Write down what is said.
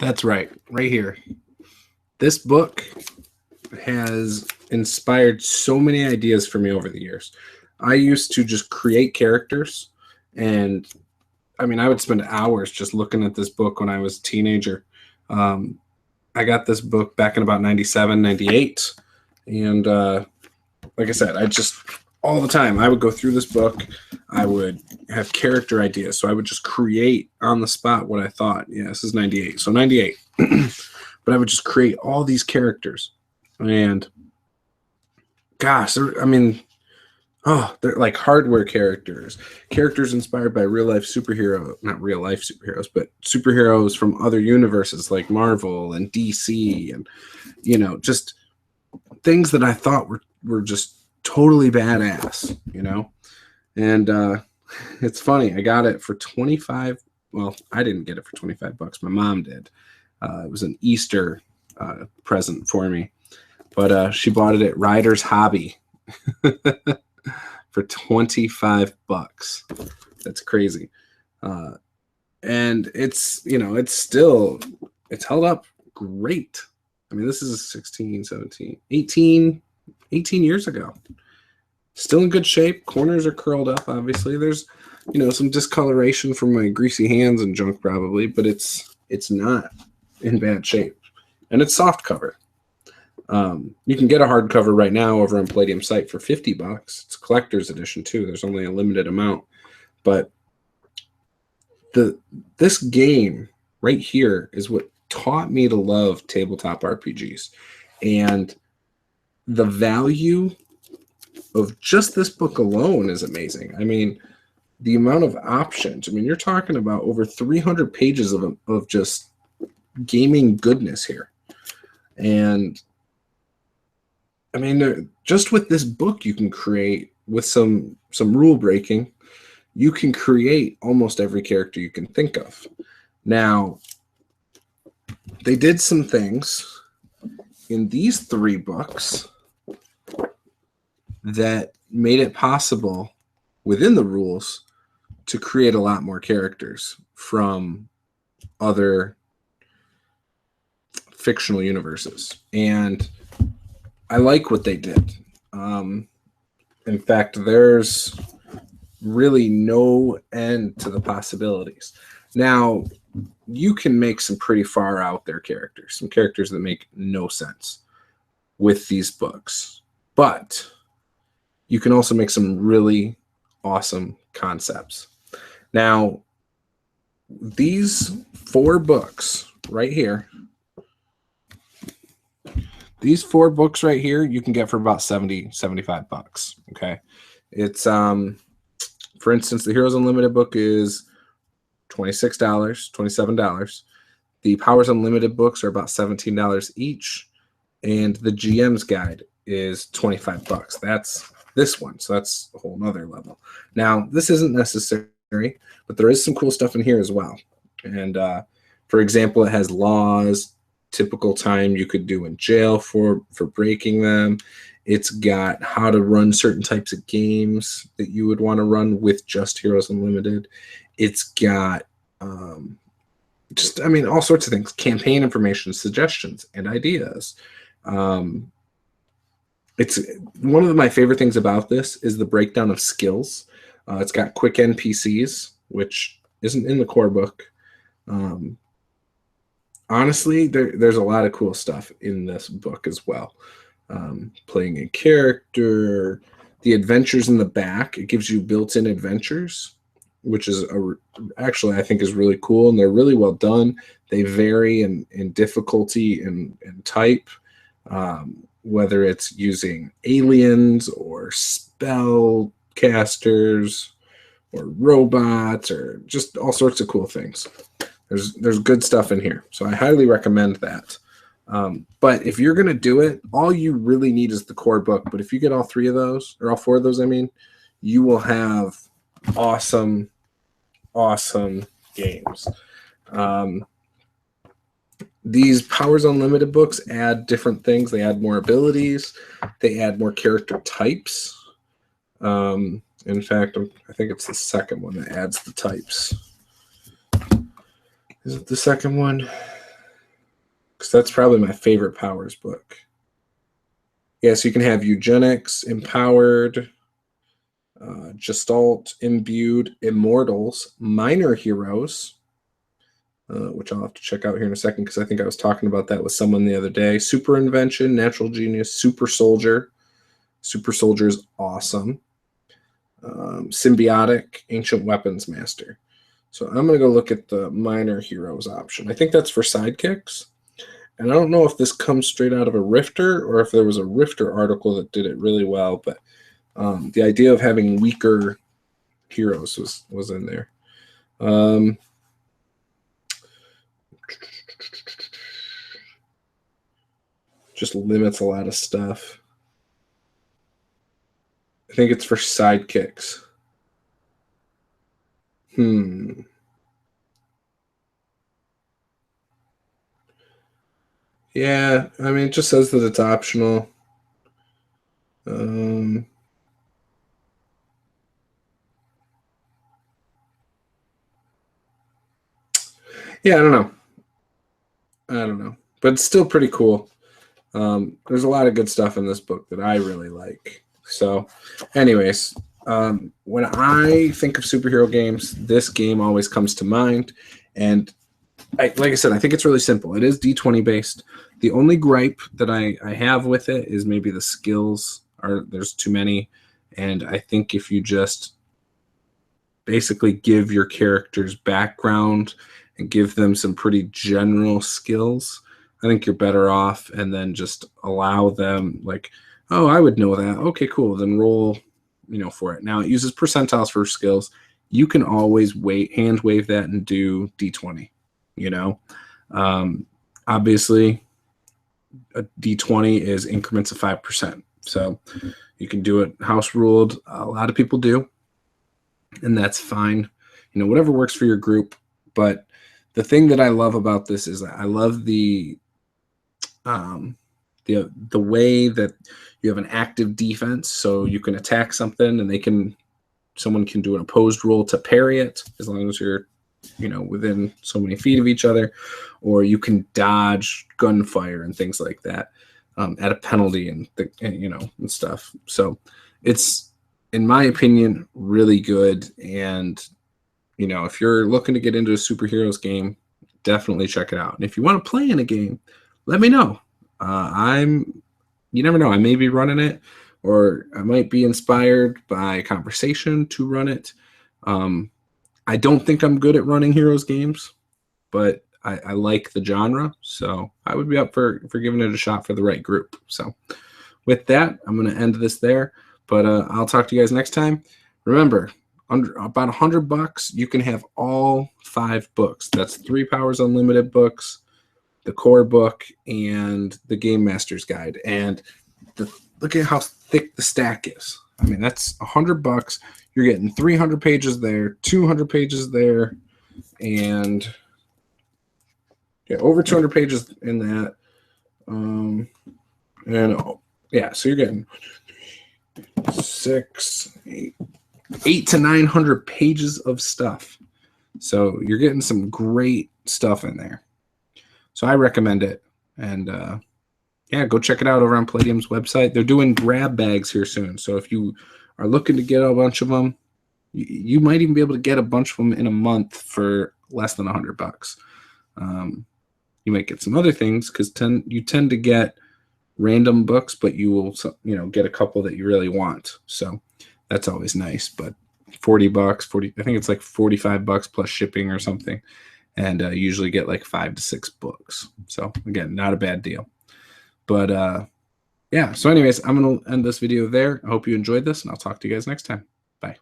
That's right here. This book has inspired so many ideas for me over the years. I used to just create characters, and I mean, I would spend hours just looking at this book when I was a teenager. I got this book back in about 97, 98. And like I said, I just, all the time, I would go through this book. I would have character ideas. So I would just create on the spot what I thought. Yeah, this is 98. So 98. But I would just create all these characters. And gosh, I mean, they're like hardware characters inspired by real life superhero, not real life superheroes, but superheroes from other universes like Marvel and DC, and you know, just things that I thought were just totally badass, you know. And it's funny, I got it for 25. Well, I didn't get it for $25. My mom did. It was an Easter present for me, but she bought it at Ryder's Hobby. For $25. That's crazy. And it's, you know, it's held up great. I mean, this is 16, 17, 18 years ago. Still in good shape. Corners are curled up, obviously. There's, you know, some discoloration from my greasy hands and junk probably, but it's not in bad shape. And it's soft cover. You can get a hardcover right now over on Palladium site for $50. It's a collector's edition too. There's only a limited amount, but this game right here is what taught me to love tabletop RPGs, and the value of just this book alone is amazing. I mean, the amount of options. I mean, you're talking about over 300 pages of just gaming goodness here, and I mean, just with this book, you can create, with some rule breaking, you can create almost every character you can think of. Now, they did some things in these 3 books that made it possible within the rules to create a lot more characters from other fictional universes. And I like what they did. In fact, there's really no end to the possibilities. Now, you can make some pretty far out there characters, some characters that make no sense with these books. But you can also make some really awesome concepts. Now, these 4 books right here, these 4 books right here, you can get for about $75. Okay. It's, for instance, the Heroes Unlimited book is $26, $27. The Powers Unlimited books are about $17 each. And the GM's Guide is $25. That's this one. So that's a whole nother level. Now, this isn't necessary, but there is some cool stuff in here as well. And for example, it has laws, typical time you could do in jail for breaking them. It's got how to run certain types of games that you would want to run with just Heroes Unlimited. It's got just, I mean, all sorts of things, campaign information, suggestions, and ideas. It's one of my favorite things about this is the breakdown of skills. It's got quick NPCs, which isn't in the core book. Honestly, there's a lot of cool stuff in this book as well. Playing a character, the adventures in the back, it gives you built-in adventures, which is actually I think is really cool, and they're really well done. They vary in difficulty and type, whether it's using aliens or spell casters or robots or just all sorts of cool things. There's good stuff in here, so I highly recommend that. But if you're going to do it, all you really need is the core book. But if you get all 3 of those, or all 4 of those, I mean, you will have awesome, awesome games. These Powers Unlimited books add different things. They add more abilities. They add more character types. In fact, I think it's the second one that adds the types. Is it the second one? because that's probably my favorite powers book. Yeah, so you can have eugenics, empowered, gestalt, imbued, immortals, minor heroes, which I'll have to check out here in a second because I think I was talking about that with someone the other day. Super invention, natural genius, super soldier. Super soldier is awesome. Symbiotic, ancient weapons master. So I'm going to go look at the minor heroes option. I think that's for sidekicks. And I don't know if this comes straight out of a Rifter or if there was a Rifter article that did it really well, but the idea of having weaker heroes was in there. Just limits a lot of stuff. I think it's for sidekicks. Yeah, I mean, it just says that it's optional. Yeah, I don't know. But it's still pretty cool. There's a lot of good stuff in this book that I really like. So, anyways, when I think of superhero games, this game always comes to mind. And like I said, I think it's really simple. It is D20 based. The only gripe that I have with it is maybe the skills there's too many. And I think if you just basically give your characters background and give them some pretty general skills, I think you're better off, and then just allow them like, oh, I would know that. Okay, cool. Then roll, for it. Now it uses percentiles for skills. You can always hand wave that and do D20, obviously a D20 is increments of 5%. So you can do it house ruled. A lot of people do, and that's fine. Whatever works for your group. But the thing that I love about this is I love the way that you have an active defense, so you can attack something and someone can do an opposed roll to parry it as long as you're within so many feet of each other, or you can dodge gunfire and things like that at a penalty and stuff. So it's, in my opinion, really good. And if you're looking to get into a superheroes game, definitely check it out. And if you want to play in a game, let me know. You never know. I may be running it, or I might be inspired by conversation to run it. I don't think I'm good at running heroes games, but I like the genre, so I would be up for giving it a shot for the right group. So with that, I'm going to end this there, but I'll talk to you guys next time. Remember, under about $100, you can have all 5 books. That's 3 Powers Unlimited books, the core book, and the Game Master's Guide. And look at how thick the stack is. I mean, that's $100. You're getting 300 pages there, 200 pages there, and over 200 pages in that. So you're getting 8 to 900 pages of stuff. So you're getting some great stuff in there. So I recommend it. And go check it out over on Palladium's website. They're doing grab bags here soon. So if you are looking to get a bunch of them, you might even be able to get a bunch of them in a month for less than $100. You might get some other things because you tend to get random books, but you will get a couple that you really want. So that's always nice. But $40, I think it's like $45 plus shipping or something, and you usually get like 5 to 6 books. So again, not a bad deal. But so anyways, I'm going to end this video there. I hope you enjoyed this, and I'll talk to you guys next time. Bye.